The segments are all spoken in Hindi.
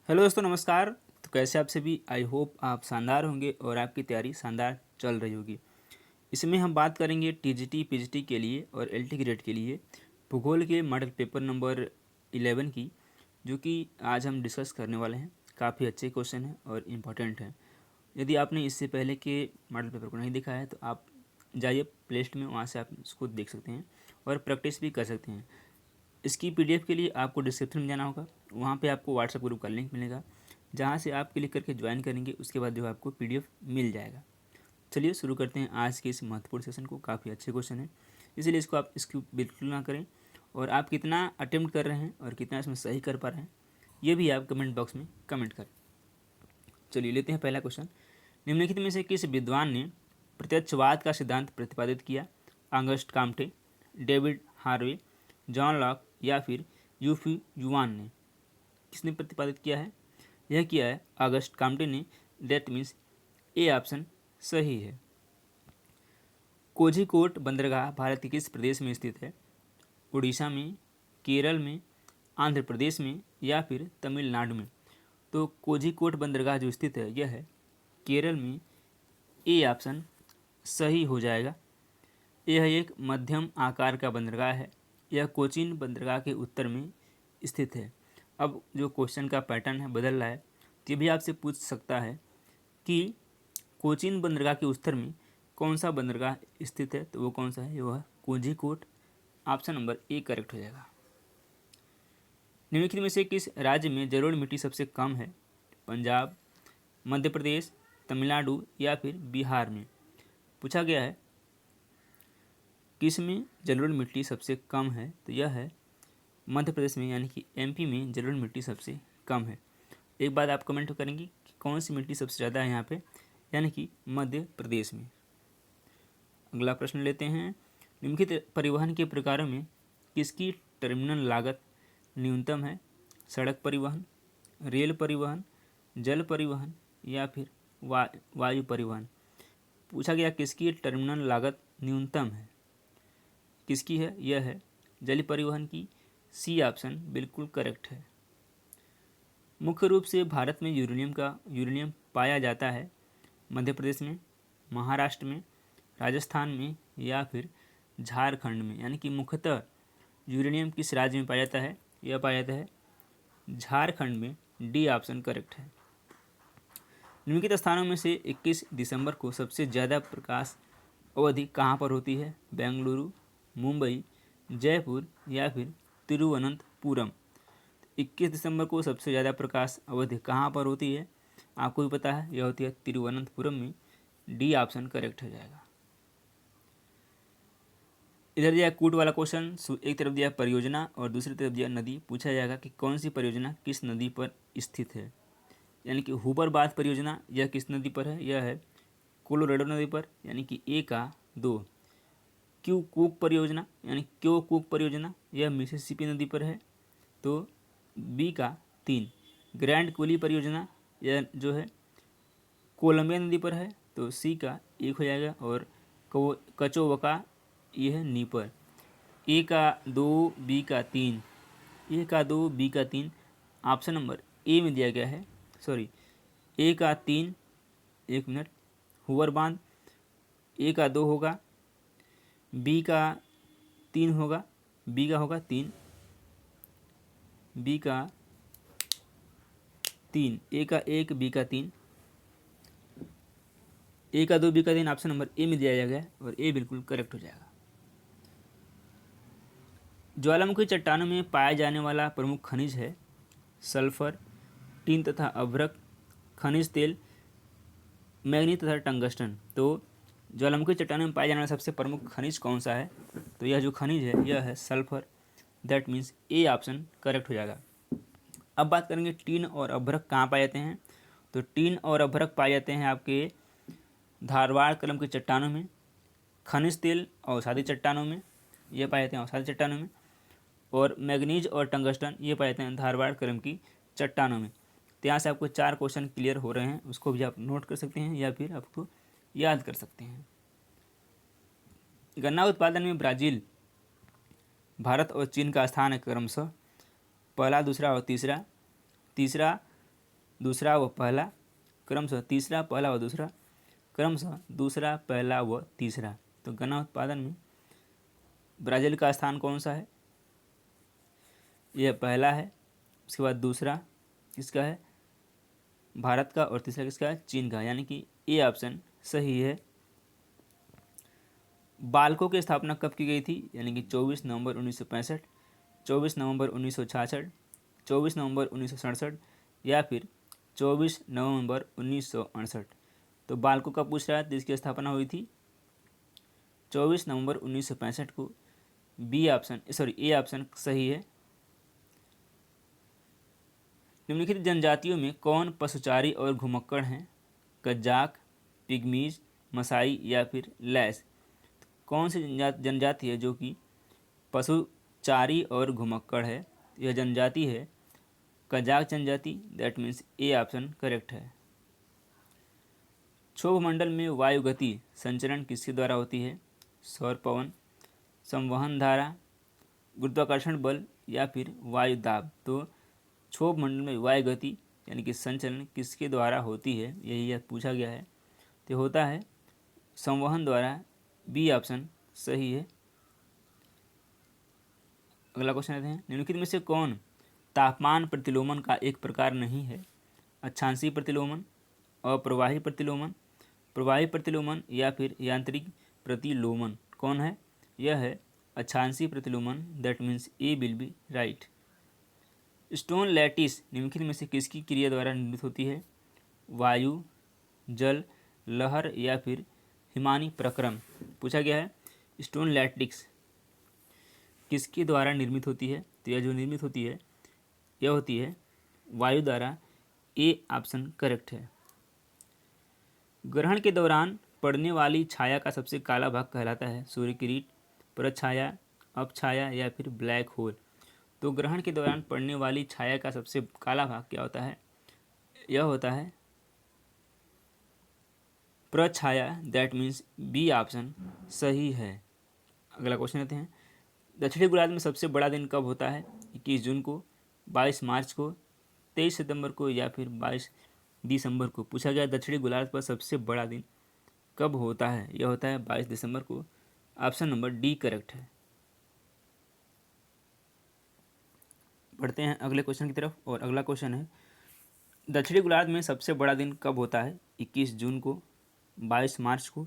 हेलो दोस्तों, नमस्कार। तो कैसे आप सभी? आई होप आप शानदार होंगे और आपकी तैयारी शानदार चल रही होगी। इसमें हम बात करेंगे टीजीटी पीजीटी के लिए और एलटी ग्रेड के लिए भूगोल के मॉडल पेपर नंबर 11 की, जो कि आज हम डिस्कस करने वाले हैं। काफ़ी अच्छे क्वेश्चन हैं और इम्पोर्टेंट हैं। यदि आपने इससे पहले के मॉडल पेपर को नहीं देखा है तो आप जाइए प्ले लिस्ट में, वहाँ से आप इसको देख सकते हैं और प्रैक्टिस भी कर सकते हैं। इसकी पीडीएफ के लिए आपको डिस्क्रिप्शन में जाना होगा। वहाँ पे आपको व्हाट्सएप ग्रुप का लिंक मिलेगा, जहाँ से आप क्लिक करके ज्वाइन करेंगे। उसके बाद जो आपको पीडीएफ मिल जाएगा। चलिए शुरू करते हैं आज के इस महत्वपूर्ण सेशन को। काफ़ी अच्छे क्वेश्चन है, इसलिए इसको आप इसको बिल्कुल ना करें। और आप कितना अटेम्प्ट कर रहे हैं और कितना इसमें सही कर पा रहे हैं, ये भी आप कमेंट बॉक्स में कमेंट करें। चलिए लेते हैं पहला क्वेश्चन। निम्नलिखित में से किस विद्वान ने प्रत्यक्षवाद का सिद्धांत प्रतिपादित किया? Auguste Comte, David Harvey, John Locke या फिर यूफी युआन ने? किसने प्रतिपादित किया है? यह किया है ऑगस्ट काम्टे ने। दैट मीन्स ए ऑप्शन सही है। कोझिकोड बंदरगाह भारत के किस प्रदेश में स्थित है? उड़ीसा में, केरल में, आंध्र प्रदेश में या फिर तमिलनाडु में? तो कोझिकोड बंदरगाह जो स्थित है यह है केरल में। ए ऑप्शन सही हो जाएगा। यह एक मध्यम आकार का बंदरगाह है। यह कोचीन बंदरगाह के उत्तर में स्थित है। अब जो क्वेश्चन का पैटर्न है बदल रहा है, तो ये भी आपसे पूछ सकता है कि कोचीन बंदरगाह के उत्तर में कौन सा बंदरगाह स्थित है, तो वो कौन सा है? वो है Kozhikode. Option number A correct हो जाएगा। निम्नलिखित में से किस राज्य में जलोढ़ मिट्टी सबसे कम है? पंजाब, मध्य प्रदेश, तमिलनाडु या फिर बिहार में? पूछा गया है किस में जलोढ़ मिट्टी सबसे कम है, तो यह है मध्य प्रदेश में, यानी कि एमपी में जलोढ़ मिट्टी सबसे कम है। एक बात आप कमेंट करेंगे कि कौन सी मिट्टी सबसे ज़्यादा है यहाँ पे, यानी कि मध्य प्रदेश में। अगला प्रश्न लेते हैं। निम्नलिखित परिवहन के प्रकारों में किसकी टर्मिनल लागत न्यूनतम है? सड़क परिवहन, रेल परिवहन, जल परिवहन या फिर वायु परिवहन? पूछा गया किसकी टर्मिनल लागत न्यूनतम है। किसकी है? यह है जल परिवहन की। सी ऑप्शन बिल्कुल करेक्ट है। मुख्य रूप से भारत में यूरेनियम पाया जाता है मध्य प्रदेश में, महाराष्ट्र में, राजस्थान में या फिर झारखंड में? यानी कि मुख्यतः यूरेनियम किस राज्य में पाया जाता है? यह पाया जाता है झारखंड में। डी ऑप्शन करेक्ट है। निम्नलिखित स्थानों में से 21 दिसंबर को सबसे ज़्यादा प्रकाश अवधि कहाँ पर होती है? बेंगलुरु, मुंबई, जयपुर या फिर तिरुवनंतपुरम? 21 दिसंबर को सबसे ज़्यादा प्रकाश अवधि कहाँ पर होती है? आपको भी पता है, यह होती है तिरुवनंतपुरम में। डी ऑप्शन करेक्ट हो जाएगा। इधर दिया कूट वाला क्वेश्चन। एक तरफ दिया परियोजना और दूसरी तरफ दिया नदी। पूछा जाएगा कि कौन सी परियोजना किस नदी पर स्थित है। यानी कि हुबर बाथ परियोजना यह किस नदी पर है? यह है कोलोराडो नदी पर, यानी कि ए का 2। क्यू कुक परियोजना यानी क्यों कुक परियोजना यह मिसिसिपी नदी पर है, तो बी का 3। ग्रैंड कोली परियोजना यह जो है कोलंबिया नदी पर है, तो सी का 1 हो जाएगा। और कचोवका ये है नी पर। ए का 2, बी का 3। ए का 2, बी का 3 ऑप्शन नंबर ए में दिया गया है। सॉरी, ए का 3, 1 मिनट, हुवर बांध। ए का 2 होगा, बी का 3 होगा, बी का होगा 3, बी का 3, ए का 1, बी का 3, ए का 2, बी का 3 ऑप्शन नंबर ए में दिया गया है और ए बिल्कुल करेक्ट हो जाएगा। ज्वालामुखी चट्टानों में पाया जाने वाला प्रमुख खनिज है सल्फर, टीन तथा अभ्रक, खनिज तेल, मैग्नीज तथा टंगस्टन। तो ज्वालामुखी चट्टानों में पाया जाने वाला सबसे प्रमुख खनिज कौन सा है? तो यह जो खनिज है यह है sulphur. That means A option correct हो जाएगा। अब बात करेंगे टीन और अभ्रक कहाँ पाए जाते हैं। तो टीन और अभ्रक पाए जाते हैं आपके धारवाड़ कलम की चट्टानों में। खनिज तेल अवसादी चट्टानों में, यह पाए जाते हैं अवसादी चट्टानों में। और मैग्नीज और टंगस्टन ये पाए जाते हैं धारवाड़ क्रम की चट्टानों में। तो यहाँ से आपको 4 क्वेश्चन क्लियर हो रहे हैं, उसको भी आप नोट कर सकते हैं या फिर आपको याद कर सकते हैं। गन्ना उत्पादन में ब्राज़ील, भारत और चीन का स्थान है क्रमशः पहला, दूसरा और तीसरा। तीसरा दूसरा व पहला, क्रमशः तीसरा, पहला व दूसरा, क्रमशः दूसरा, पहला व तीसरा। तो गन्ना उत्पादन में ब्राज़ील का स्थान कौन सा है? यह पहला है। उसके बाद दूसरा किसका है? भारत का। और तीसरा किसका है? चीन का। यानी कि ए ऑप्शन सही है। बाल्को की स्थापना कब की गई थी? यानी कि 24 नवंबर 1965, 24 नवंबर 1966, 24 नवंबर 1967 या फिर 24 नवंबर 1968। तो बाल्को का पूछ रहा है तो इसकी स्थापना हुई थी 24 नवंबर 1965 को। B option sorry A option सही है। निम्नलिखित जनजातियों में कौन पशुचारी और घुमक्कड़ हैं? कजाक, पिग्मीज, मसाई या फिर लैस। कौन सी जनजाति है जो कि पशुचारी और घुमक्कड़ है? यह जनजाति है कजाक जनजाति। That means A option correct है। क्षोभ मंडल में वायु गति संचरण किसके द्वारा होती है? सौर पवन, संवहन धारा, गुरुत्वाकर्षण बल या फिर वायु दाब। तो क्षोभ मंडल में वायु गति यानी कि संचलन किसके द्वारा होती है, यही पूछा गया है। तो होता है संवहन द्वारा। बी ऑप्शन सही है। अगला क्वेश्चन लेते हैं। निम्नलिखित में से कौन तापमान प्रतिलोमन का एक प्रकार नहीं है? अक्षांशीय प्रतिलोमन, अप्रवाही प्रतिलोमन, प्रवाही प्रतिलोमन या फिर यांत्रिक प्रतिलोमन। कौन है? यह है अक्षांशीय प्रतिलोमन। That means A will be right. Stone lattice निम्नलिखित में से किसकी क्रिया द्वारा निर्मित होती है? वायु, जल, लहर या फिर हिमानी प्रक्रम। पूछा गया है स्टोन लैटिस किसके द्वारा निर्मित होती है? तो यह जो निर्मित होती है यह होती है वायु द्वारा। ए ऑप्शन करेक्ट है। ग्रहण के दौरान पड़ने वाली छाया का सबसे काला भाग कहलाता है? सूर्य किरीट, प्रछाया, अपछाया या फिर ब्लैक होल। तो ग्रहण के दौरान पड़ने वाली छाया का सबसे काला भाग क्या होता है? यह होता है प्रछाया। दैट मीन्स बी ऑप्शन सही है। अगला क्वेश्चन लेते हैं। दक्षिणी गोलार्ध में सबसे बड़ा दिन कब होता है? 21 जून को, 22 मार्च को, 23 सितंबर को या फिर 22 दिसंबर को। पूछा गया दक्षिणी गोलार्ध पर सबसे बड़ा दिन कब होता है? यह होता है 22 दिसंबर को। ऑप्शन नंबर डी करेक्ट है। बढ़ते हैं अगले क्वेश्चन की तरफ। और अगला क्वेश्चन है दक्षिणी गोलार्ध में सबसे बड़ा दिन कब होता है? 21 जून को, 22 मार्च को,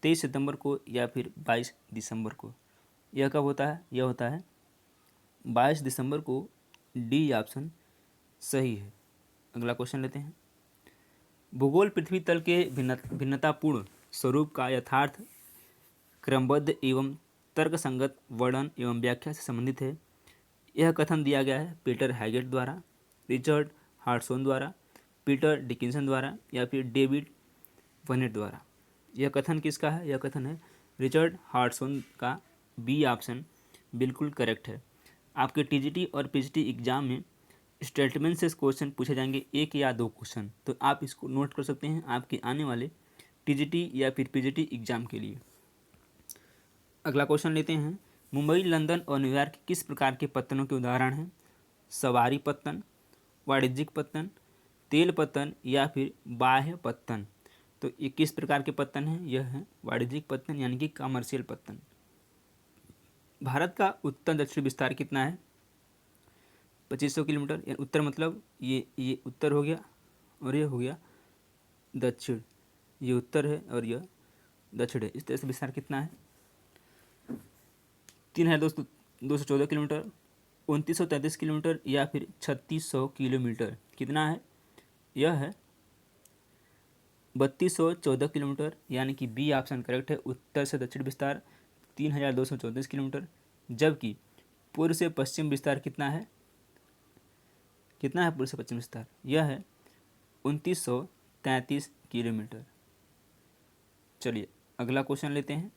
23 सितंबर को या फिर 22 दिसंबर को। यह कब होता है? यह होता है 22 दिसंबर को। डी ऑप्शन सही है। अगला क्वेश्चन लेते हैं। भूगोल पृथ्वी तल के भिन्नतापूर्ण स्वरूप का यथार्थ क्रमबद्ध एवं तर्कसंगत वर्णन एवं व्याख्या से संबंधित है। यह कथन दिया गया है पीटर हैगेट द्वारा, रिचर्ड हार्टसोन द्वारा, पीटर डिकिंसन द्वारा या फिर डेविड वनेट द्वारा। यह कथन किसका है? यह कथन है रिचर्ड हार्टसोन का। बी ऑप्शन बिल्कुल करेक्ट है। आपके टीजीटी और पीजीटी एग्जाम में स्टेटमेंट से क्वेश्चन पूछे जाएंगे, 1 या 2 क्वेश्चन। तो आप इसको नोट कर सकते हैं आपके आने वाले टीजीटी या फिर पीजीटी एग्जाम के लिए। अगला क्वेश्चन लेते हैं। मुंबई, लंदन और न्यूयॉर्क किस प्रकार के पत्तनों के उदाहरण हैं? सवारी पत्तन, वाणिज्यिक पत्तन, तेल पत्तन या फिर बाह्य पत्तन। तो ये किस प्रकार के पत्तन हैं? यह है वाणिज्यिक पत्तन यानी कि कमर्शियल पत्तन। भारत का उत्तर दक्षिण विस्तार कितना है? 2500 किलोमीटर। उत्तर मतलब ये उत्तर हो गया और ये हो गया दक्षिण। ये उत्तर है और यह दक्षिण है। इस तरह से विस्तार कितना है? 3214 किलोमीटर, 2933 किलोमीटर या फिर 3600 किलोमीटर। कितना है? यह है 3214 किलोमीटर यानी कि बी ऑप्शन करेक्ट है। उत्तर से दक्षिण विस्तार 3234 किलोमीटर, जबकि पूर्व से पश्चिम विस्तार कितना है? कितना है पूर्व से पश्चिम विस्तार? यह है 2933 किलोमीटर। चलिए अगला क्वेश्चन लेते हैं।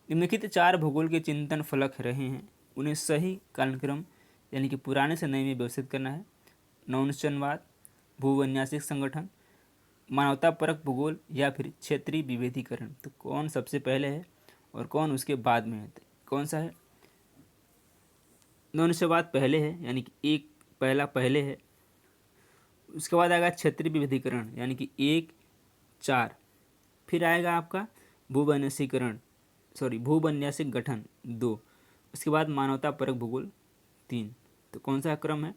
निम्नलिखित 4 भूगोल के चिंतन फलक रहे हैं, उन्हें सही कालक्रम यानी कि पुराने से नए में व्यवस्थित करना है। नवनिश्चयवाद, भूविन्यासिक संगठन, मानवतापरक भूगोल या फिर क्षेत्रीय विभेदीकरण। तो कौन सबसे पहले है और कौन उसके बाद में है? कौन सा है? नवनिश्चयवाद पहले है यानी कि एक पहला पहले है। उसके बाद आएगा क्षेत्रीय विविधीकरण यानी कि 1, 4। फिर आएगा आपका भूविन्यासीकरण गठन 2। उसके बाद मानवता परक भूगोल 3। तो कौन सा क्रम है?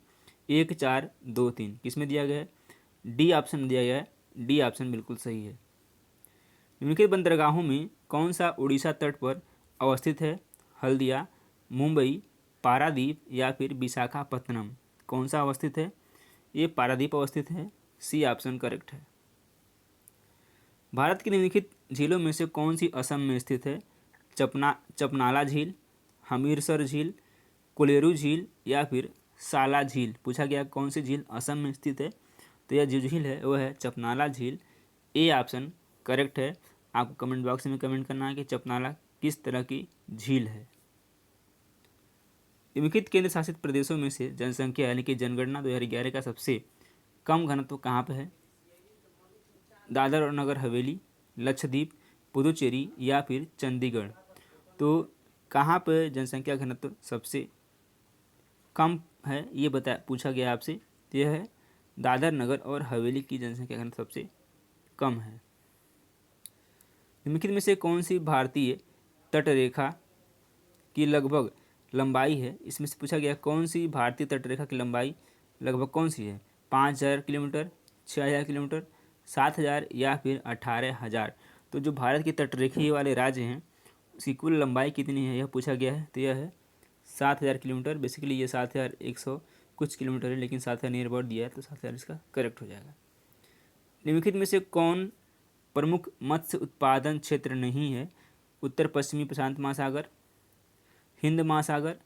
1, 4, 2, 3 किस में दिया गया है? डी ऑप्शन में दिया गया है। डी ऑप्शन बिल्कुल सही है। निम्नलिखित बंदरगाहों में कौन सा उड़ीसा तट पर अवस्थित है? हल्दिया, मुंबई, पारादीप या फिर विशाखापत्तनम। कौन सा अवस्थित है? ये पारादीप अवस्थित है। सी ऑप्शन करेक्ट है। भारत की निम्नलिखित झीलों में से कौन सी असम में स्थित है? चपनाला झील, हमीरसर झील, कोलेरू झील या फिर साला झील। पूछा गया कौन सी झील असम में स्थित है? तो यह जो झील है वह है चपनाला झील। ए ऑप्शन करेक्ट है। आपको कमेंट बॉक्स में कमेंट करना है कि चपनाला किस तरह की झील है। निम्नलिखित केंद्र शासित प्रदेशों में से जनसंख्या यानी कि जनगणना 2011 का सबसे कम घनत्व कहाँ पे है? दादर और नगर हवेली, लक्षद्वीप, पुदुचेरी या फिर चंडीगढ़। तो कहाँ पर जनसंख्या घनत्व सबसे कम है ये पूछा गया आपसे। तो यह है दादर नगर और हवेली की जनसंख्या घनत्व सबसे कम है। निम्नलिखित में से कौन सी भारतीय तटरेखा की लगभग लंबाई है? इसमें से पूछा गया कौन सी भारतीय तटरेखा की लंबाई लगभग कौन सी है? 5,000 किलोमीटर, 6,000 किलोमीटर, 7,000 या फिर 18,000। तो जो भारत के तटरेखीय वाले राज्य हैं उसकी कुल लंबाई कितनी है यह पूछा गया है। तो यह है 7,000 किलोमीटर। बेसिकली ये 7,100 कुछ किलोमीटर है, लेकिन 7,000 नियर अबाउट दिया है तो 7,000 इसका करेक्ट हो जाएगा। निम्नलिखित में से कौन प्रमुख मत्स्य उत्पादन क्षेत्र नहीं है? उत्तर पश्चिमी प्रशांत महासागर, हिंद महासागर,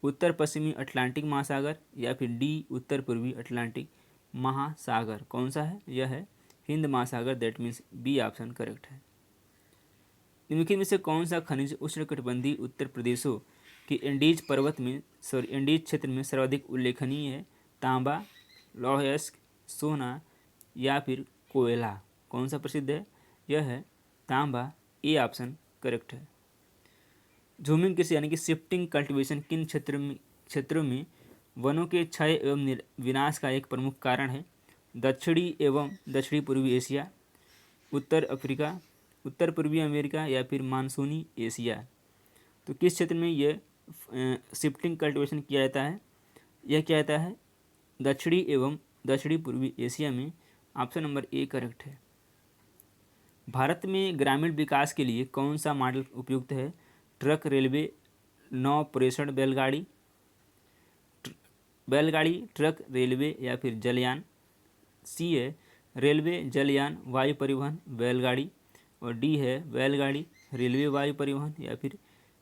उत्तर पश्चिमी अटलांटिक महासागर या फिर डी उत्तर पूर्वी अटलांटिक महासागर। कौन सा है? यह है Hind Mahasagar. That means B option correct है। निम्नलिखित में से कौन सा खनिज उष्णकटिबंधीय उत्तर प्रदेशों के एंडीज एंडीज क्षेत्र में सर्वाधिक उल्लेखनीय है? तांबा, लौह अयस्क, सोना या फिर कोयला। कौन सा प्रसिद्ध है? यह है तांबा। ए ऑप्शन करेक्ट है। झूमिंग कृषि यानी कि शिफ्टिंग कल्टीवेशन किन क्षेत्रों में वनों के क्षय एवं विनाश का एक प्रमुख कारण है? दक्षिणी एवं दक्षिणी पूर्वी एशिया, उत्तर अफ्रीका, उत्तर पूर्वी अमेरिका या फिर मानसूनी एशिया। तो किस क्षेत्र में यह शिफ्टिंग कल्टीवेशन किया जाता है? यह किया जाता है दक्षिणी एवं दक्षिणी पूर्वी एशिया में। ऑप्शन नंबर ए करेक्ट है। भारत में ग्रामीण विकास के लिए कौन सा मॉडल उपयुक्त है? ट्रक, रेलवे, नौ प्रेषण बैलगाड़ी, ट्रक, रेलवे या फिर जलयान। सी है रेलवे, जलयान, वायु परिवहन, बैलगाड़ी। और डी है बैलगाड़ी, रेलवे, वायु परिवहन या फिर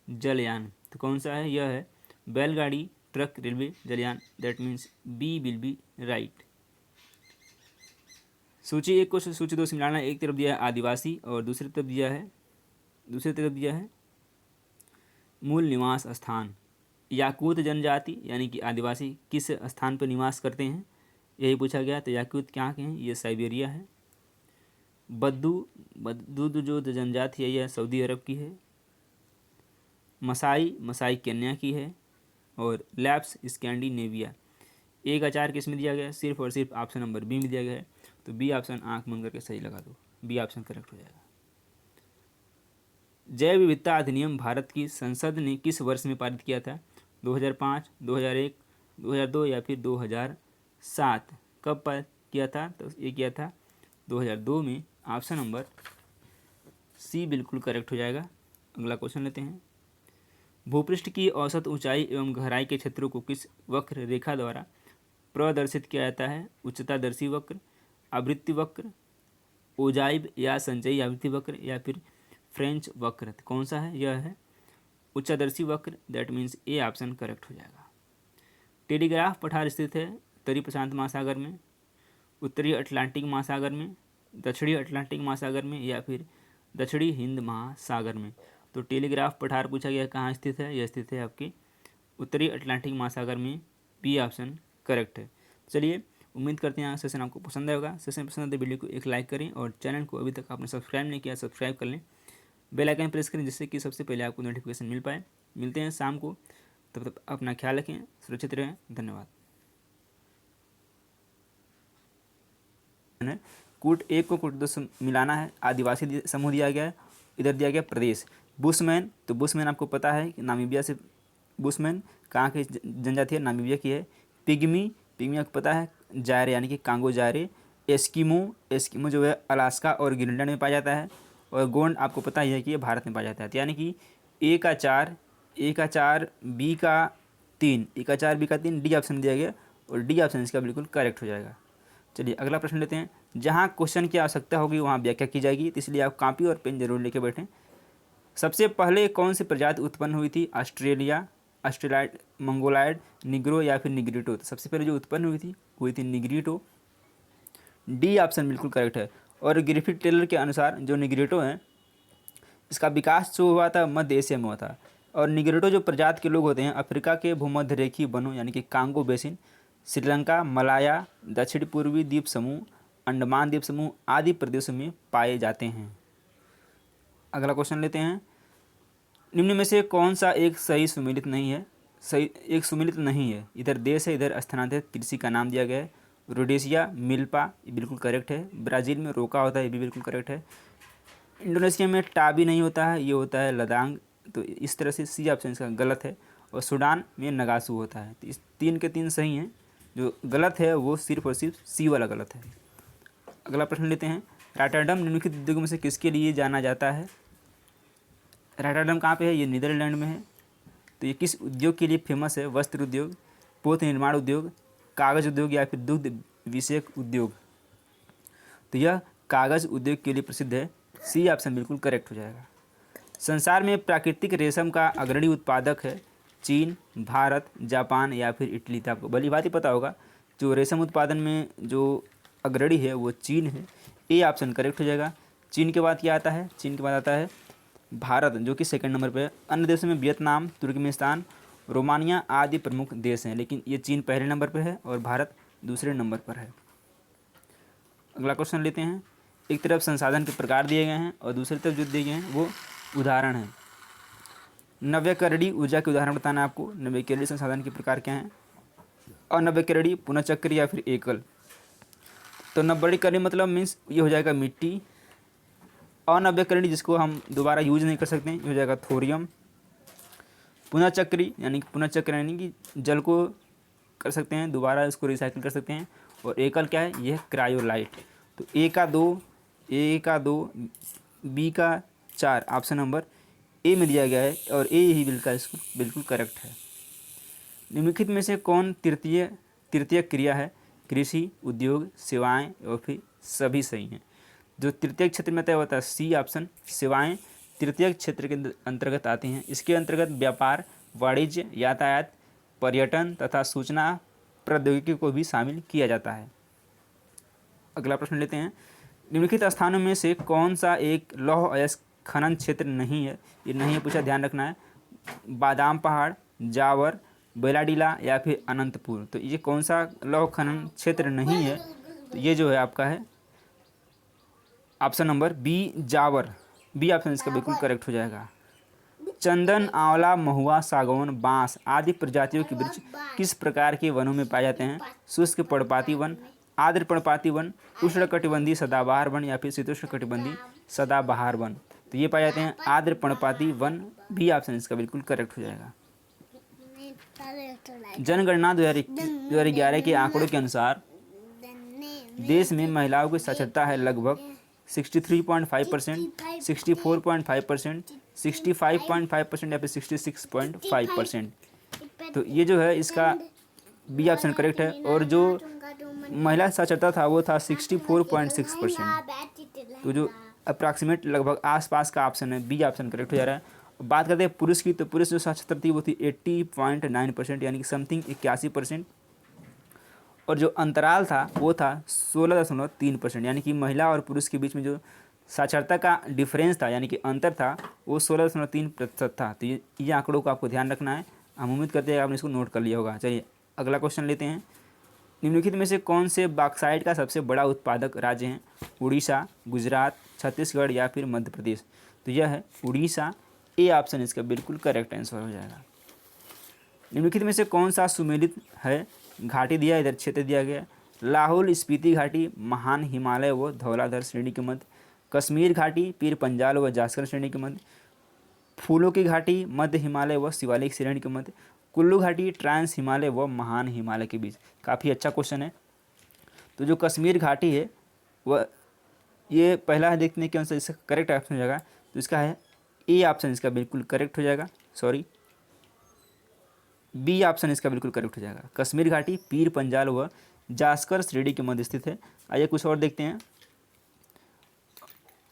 जलयान। तो कौन सा है? यह है बैलगाड़ी, ट्रक, रेलवे, जलयान। That means B will be right. सूची 1 को सूची 2 से मिलाना। एक तरफ दिया है आदिवासी और दूसरी तरफ दिया है मूल निवास स्थान। याकूत जनजाति यानी कि आदिवासी किस स्थान पर निवास करते हैं? यही पूछा गया। तो याकूत क्या के हैं? ये साइबेरिया है। बद्दू जो जनजाति है यह सऊदी अरब की है। मसाई केन्या की है। और लैप्स स्कैंडिनेविया। एक आचार किस में दिया गया है? सिर्फ और सिर्फ ऑप्शन नंबर बी में दिया गया है। तो बी ऑप्शन आंख बंद करके सही लगा दो। बी ऑप्शन करेक्ट हो जाएगा। जैव विविधता अधिनियम भारत की संसद ने किस वर्ष में पारित किया था? 2005, 2001, 2002 या फिर 2007। कब पारित किया था? तो ये किया था 2002 में। ऑप्शन नंबर सी बिल्कुल करेक्ट हो जाएगा। अगला क्वेश्चन लेते हैं। भूपृष्ठ की औसत ऊंचाई एवं गहराई के क्षेत्रों को किस वक्र रेखा द्वारा प्रदर्शित किया जाता है? उच्चतादर्शी वक्र, आवृत्ति वक्र, ओजाइव या संचयी आवृत्ति वक्र या फिर फ्रेंच वक्र। कौन सा है? यह है उच्चादर्शी वक्र। That means A option correct हो जाएगा। टेलीग्राफ पठार स्थित है उत्तरी प्रशांत महासागर में, उत्तरी अटलांटिक महासागर में, दक्षिणी अटलांटिक महासागर में या फिर दक्षिणी हिंद महासागर में। तो टेलीग्राफ पठार पूछा गया कहाँ स्थित है? यह स्थित है आपके उत्तरी अटलांटिक महासागर में। बी ऑप्शन करेक्ट है। चलिए उम्मीद करते हैं सेशन आपको पसंद आएगा। सेशन पसंद आए तो वीडियो को एक लाइक करें और चैनल को अभी तक आपने सब्सक्राइब नहीं किया सब्सक्राइब कर लें। बेल आइकन प्रेस करें जिससे कि सबसे पहले आपको नोटिफिकेशन मिल पाए। मिलते हैं शाम को। तब तक अपना ख्याल रखें, सुरक्षित रहें। धन्यवाद। है। कूट 1 को कूट 2 से मिलाना है। आदिवासी समूह दिया गया है, इधर दिया गया प्रदेश। बुशमैन, तो बुशमैन आपको पता है कि नामीबिया से बुशमैन कहाँ की जनजाति है, नामीबिया की है। पिग्मी, पिग्मी आपको पता है जायरे यानी कि कांगो जायरे। एस्किमो, एस्किमो जो है अलास्का और ग्रीनलैंड में पाया जाता है। और गोंड आपको पता ही है कि ये भारत में पाया जाता है। तो यानी कि ए का 4, बी का 3, बी का 3, डी ऑप्शन दिया गया और डी ऑप्शन इसका बिल्कुल करेक्ट हो जाएगा। चलिए अगला प्रश्न लेते हैं। जहाँ क्वेश्चन की आवश्यकता होगी वहाँ व्याख्या की जाएगी, तो इसलिए आप कॉपी और पेन जरूर लेके बैठें। सबसे पहले कौन सी प्रजाति उत्पन्न हुई थी? ऑस्ट्रेलिया, ऑस्ट्रेलाइड, मंगोलाइड, निग्रो या फिर निग्रिटो? तो सबसे पहले जो उत्पन्न हुई थी निग्रिटो। डी ऑप्शन बिल्कुल करेक्ट है। और ग्रिफिथ टेलर के अनुसार जो निग्रिटो हैं इसका विकास जो हुआ था मध्य एशिया में हुआ था। और निग्रिटो जो प्रजाति के लोग होते हैं अफ्रीका के भूमध्य रेखीय वनों यानी कि कांगो बेसिन, श्रीलंका, मलाया, दक्षिण पूर्वी द्वीप समूह, अंडमान द्वीप समूह आदि प्रदेशों में पाए जाते हैं। अगला क्वेश्चन लेते हैं। निम्न में से कौन सा एक सही सुमेलित नहीं है? सही एक सुमेलित नहीं है। इधर देश है, इधर स्थानांतरित कृषि का नाम दिया गया है। रोडेशिया, मिल्पा, ये बिल्कुल करेक्ट है। ब्राज़ील में रोका होता है, ये भी बिल्कुल करेक्ट है। इंडोनेशिया में टाबी नहीं होता है, ये होता है लदांग। तो इस तरह से सी ऑप्शन इसका गलत है। और सूडान में नगासू होता है। तो इस 3 के 3 सही हैं। जो गलत है वो सिर्फ और सिर्फ सी वाला गलत है। अगला प्रश्न लेते हैं। रॉटरडम निम्नलिखित उद्योगों में से किसके लिए जाना जाता है? रॉटरडम कहाँ पे है? ये नीदरलैंड में है। तो ये किस उद्योग के लिए फेमस है? वस्त्र उद्योग, पोत निर्माण उद्योग, कागज़ उद्योग या फिर दुग्ध विषयक उद्योग? तो यह कागज़ उद्योग के लिए प्रसिद्ध है। सी ऑप्शन बिल्कुल करेक्ट हो जाएगा। संसार में प्राकृतिक रेशम का अग्रणी उत्पादक है चीन, भारत, जापान या फिर इटली? तो आपको भली बात ही पता होगा जो रेशम उत्पादन में जो अग्रणी है वो चीन है। ए ऑप्शन करेक्ट हो जाएगा। चीन के बाद क्या आता है? चीन के बाद आता है भारत जो कि सेकंड नंबर पे है। अन्य देशों में वियतनाम, तुर्कमेनिस्तान, रोमानिया आदि प्रमुख देश हैं, लेकिन ये चीन पहले नंबर पे है और भारत दूसरे नंबर पर है। अगला क्वेश्चन लेते हैं। एक तरफ संसाधन के प्रकार दिए गए हैं और दूसरी तरफ जो दिए गए हैं वो उदाहरण हैं। नव्यकरणीय ऊर्जा के उदाहरण बताना है आपको। नव्यकरणीय संसाधन के प्रकार क्या हैं? अनव्यकरणीय, पुनःचक्र या फिर एकल? तो नव्यकरणीय मतलब मीन्स ये हो जाएगा मिट्टी। अनव्यकरणीय जिसको हम दोबारा यूज नहीं कर सकते ये हो जाएगा थोरियम। पुनःचक्री यानी कि पुनःचक्र यानी कि जल को कर सकते हैं दोबारा इसको रिसाइकिल कर सकते हैं। और एकल क्या है? यह क्रायोलाइट। तो ए का 2, बी का 4 ऑप्शन नंबर ए में दिया गया है और ए ही बिल्कुल करेक्ट है। निम्नलिखित में से कौन तृतीय क्रिया है? कृषि, उद्योग, सेवाएं और फिर सभी सही हैं। जो तृतीय क्षेत्र में तय होता है सी ऑप्शन। सेवाएं तृतीय क्षेत्र के अंतर्गत आती हैं। इसके अंतर्गत व्यापार, वाणिज्य, यातायात, पर्यटन तथा सूचना प्रौद्योगिकी को भी शामिल किया जाता है। अगला प्रश्न लेते हैं। निम्नलिखित स्थानों में से कौन सा एक लौह अयस्क खनन क्षेत्र नहीं है? ये नहीं है पूछा, ध्यान रखना है। बादाम पहाड़, जावर, बेलाडीला या फिर अनंतपुर? तो ये कौन सा लौह खनन क्षेत्र नहीं है? तो ये जो है आपका है option number B, Jawar. B option इसका बिल्कुल करेक्ट हो जाएगा। चंदन, आंवला, महुआ, सागौन, बांस आदि प्रजातियों के वृक्ष किस प्रकार के वनों में पाए जाते हैं? शुष्क पर्णपाती वन, आर्द्र पर्णपाती वन, उष्णकटिबंधीय सदाबहार वन या फिर शीतोष्णकटिबंधीय सदाबहार वन? तो ये पाए जाते हैं आर्द्र पर्णपाती वन। बी ऑप्शन इसका बिल्कुल करेक्ट हो जाएगा। जनगणना 2011 के आंकड़ों के अनुसार देश में महिलाओं की साक्षरता है लगभग 63.5%, 64.5%, 65.5% या फिर 66.5%। तो ये जो है इसका बी ऑप्शन करेक्ट है। और जो महिला साक्षरता था वो था 64.6%। तो जो अप्रॉक्सीमेट लगभग आसपास का ऑप्शन है बी ऑप्शन करेक्ट हो जा रहा है। बात करते हैं पुरुष की, तो पुरुष जो साक्षरता थी वो थी 80.9% यानी कि समथिंग 81%। और जो अंतराल था वो था 16.3% यानी कि महिला और पुरुष के बीच में जो साक्षरता का डिफरेंस था यानी कि अंतर था वो 16.3% था। तो ये आंकड़ों को आपको ध्यान रखना है। हम उम्मीद करते हैं आपने इसको नोट कर लिया होगा। चलिए अगला क्वेश्चन लेते हैं। निम्नलिखित में से कौन से बॉक्साइट का सबसे बड़ा उत्पादक राज्य हैं? उड़ीसा, गुजरात, छत्तीसगढ़ या फिर मध्य प्रदेश? तो यह है उड़ीसा। ए ऑप्शन इसका बिल्कुल करेक्ट आंसर हो जाएगा। निम्नलिखित में से कौन सा सुमेलित है? घाटी दिया, इधर क्षेत्र दिया गया। लाहौल स्पीति घाटी महान हिमालय व धौलाधर श्रेणी के मध्य, कश्मीर घाटी पीर पंजाल व जास्कर श्रेणी के मध्य, फूलों की घाटी मध्य हिमालय व शिवालिक श्रेणी के मध्य, कुल्लू घाटी ट्रांस हिमालय व महान हिमालय के बीच। काफ़ी अच्छा क्वेश्चन है। तो जो कश्मीर घाटी है वह ये पहला है, देखने के अनुसार इसका करेक्ट ऑप्शन हो जाएगा। तो इसका है ए ऑप्शन इसका बिल्कुल करेक्ट हो जाएगा, सॉरी बी ऑप्शन इसका बिल्कुल करेक्ट हो जाएगा। कश्मीर घाटी पीर पंजाल व जास्कर श्रेणी के मध्य स्थित है। आइए कुछ और देखते हैं।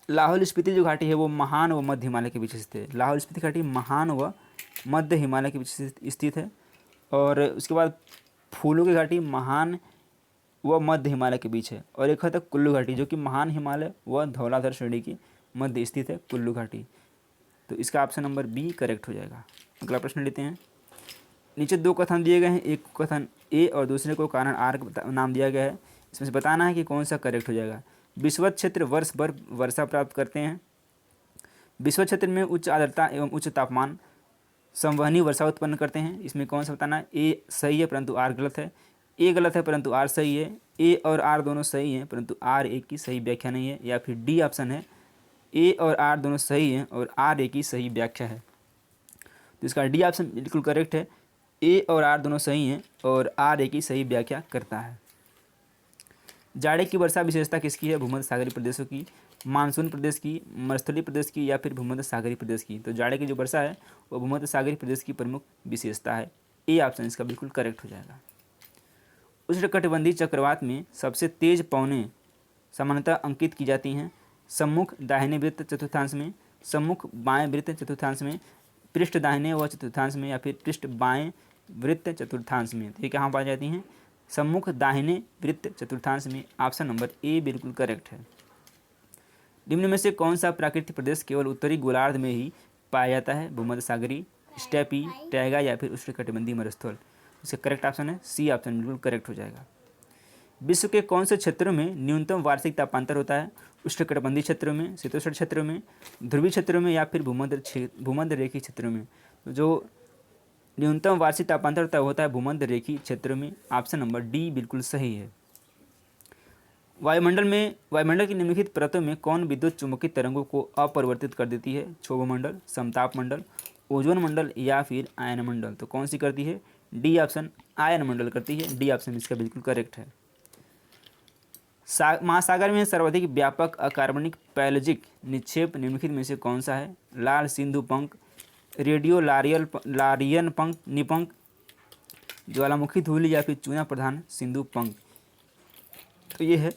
लाहौल स्पीति जो घाटी है वो महान व मध्य हिमालय के बीच स्थित है। लाहौल स्पीति घाटी महान व मध्य हिमालय के बीच स्थित है। और उसके बाद फूलों की घाटी महान व मध्य हिमालय के बीच है। और एक है तक कुल्लू घाटी जो कि महान हिमालय व धौलाधर श्रेणी की मध्य स्थित है, कुल्लू घाटी। तो इसका ऑप्शन नंबर बी करेक्ट हो जाएगा। अगला प्रश्न लेते हैं। नीचे दो कथन दिए गए हैं, एक कथन ए और दूसरे को कारण आर नाम दिया गया है। इसमें से बताना है कि कौन सा करेक्ट हो जाएगा। विषुवत क्षेत्र वर्ष भर वर्षा प्राप्त करते हैं। विषुवत क्षेत्र में उच्च आर्द्रता एवं उच्च तापमान संवहनी वर्षा उत्पन्न करते हैं। इसमें कौन सा बताना है। ए सही है परंतु आर गलत है। ए गलत है परंतु आर सही है। ए और आर दोनों सही हैं परंतु आर ए की सही व्याख्या नहीं है। या फिर डी ऑप्शन है, ए और आर दोनों सही हैं और आर ए की सही व्याख्या है। तो इसका डी ऑप्शन बिल्कुल करेक्ट है। ए और आर दोनों सही हैं और आर ए की सही व्याख्या करता है। जाड़े की वर्षा विशेषता किसकी है। भूमध्य सागरीय प्रदेशों की, मानसून प्रदेश की, मरुस्थलीय प्रदेश की या फिर भूमध्य सागरीय प्रदेश की। तो जाड़े की जो वर्षा है वो भूमध्य सागरीय प्रदेश की प्रमुख विशेषता है। ए ऑप्शन इसका बिल्कुल करेक्ट हो जाएगा। उष्णकटिबंधीय चक्रवात में सबसे तेज पवनें सामान्यतः अंकित की जाती हैं सम्मुख दाहिने वृत्त चतुर्थांश में, सम्मुख बाएं वृत्त चतुर्थांश में, पृष्ठ दाहिने व चतुर्थांश में या फिर पृष्ठ बाएं वृत्त चतुर्थांश में। तो ये कहाँ पाई जाती हैं। सम्मुख दाहिने वृत्त चतुर्थांश में। ऑप्शन नंबर ए बिल्कुल करेक्ट है। निम्न में से कौन सा प्राकृतिक प्रदेश केवल उत्तरी गोलार्ध में ही पाया जाता है। भूमध्य सागरीय, स्टेपी, टैगा या फिर उष्णकटिबंधीय मरुस्थल। इसका करेक्ट ऑप्शन है सी ऑप्शन बिल्कुल करेक्ट हो जाएगा। विश्व के कौन से क्षेत्रों में न्यूनतम वार्षिक तापांतर होता है। उष्णकटिबंधीय क्षेत्रों में, शीतोष्ण क्षेत्रों में, ध्रुवीय क्षेत्रों में या फिर भूमध्य रेखीय क्षेत्रों में। तो जो न्यूनतम वार्षिक तापांतर होता है भूमध्य रेखीय क्षेत्रों में। ऑप्शन नंबर डी बिल्कुल सही है। वायुमंडल की निम्नलिखित परतों में कौन विद्युत चुंबकीय तरंगों को अपरिवर्तित कर देती है। क्षोभ मंडल, समताप मंडल, ओजोन मंडल या फिर आयन मंडल। तो कौन सी करती है। डी ऑप्शन आयन मंडल करती है। डी ऑप्शन इसका बिल्कुल करेक्ट है। महासागर में सर्वाधिक व्यापक अकार्बनिक पैलोजिक निक्षेप निम्नलिखित में से कौन सा है। लाल सिंधु पंख, रेडियो लारियन पंख निपंख, ज्वालामुखी धूलि या फिर चूना प्रधान सिंधु पंख। तो ये है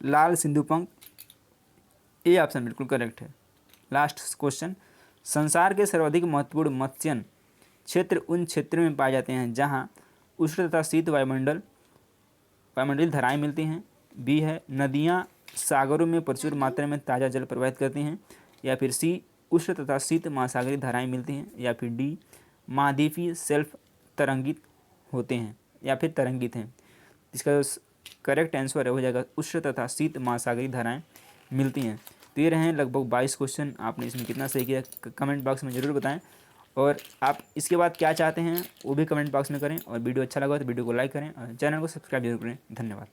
लाल सिंधु पंख। ए ऑप्शन बिल्कुल करेक्ट है। Last question. संसार के सर्वाधिक महत्वपूर्ण मत्स्यन क्षेत्र उन क्षेत्रों में पाए जाते हैं जहां उष्ण तथा शीत वायुमंडलीय धाराएं मिलती हैं। बी है नदियां सागरों में प्रचुर मात्रा में ताज़ा जल प्रवाहित करती हैं। या फिर सी उष्ण तथा शीत महासागरीय धाराएं मिलती हैं। या फिर डी महाद्वीपीय सेल्फ तरंगित होते हैं या फिर तरंगित हैं। इसका करेक्ट आंसर हो जाएगा उष्ण तथा शीत महासागरीय धाराएं मिलती हैं। तो ये रहे लगभग 22 क्वेश्चन। आपने इसमें कितना सही किया कमेंट बॉक्स में ज़रूर बताएं। और आप इसके बाद क्या चाहते हैं वो भी कमेंट बॉक्स में करें। और वीडियो अच्छा लगा तो वीडियो को लाइक करें और चैनल को सब्सक्राइब जरूर करें। धन्यवाद।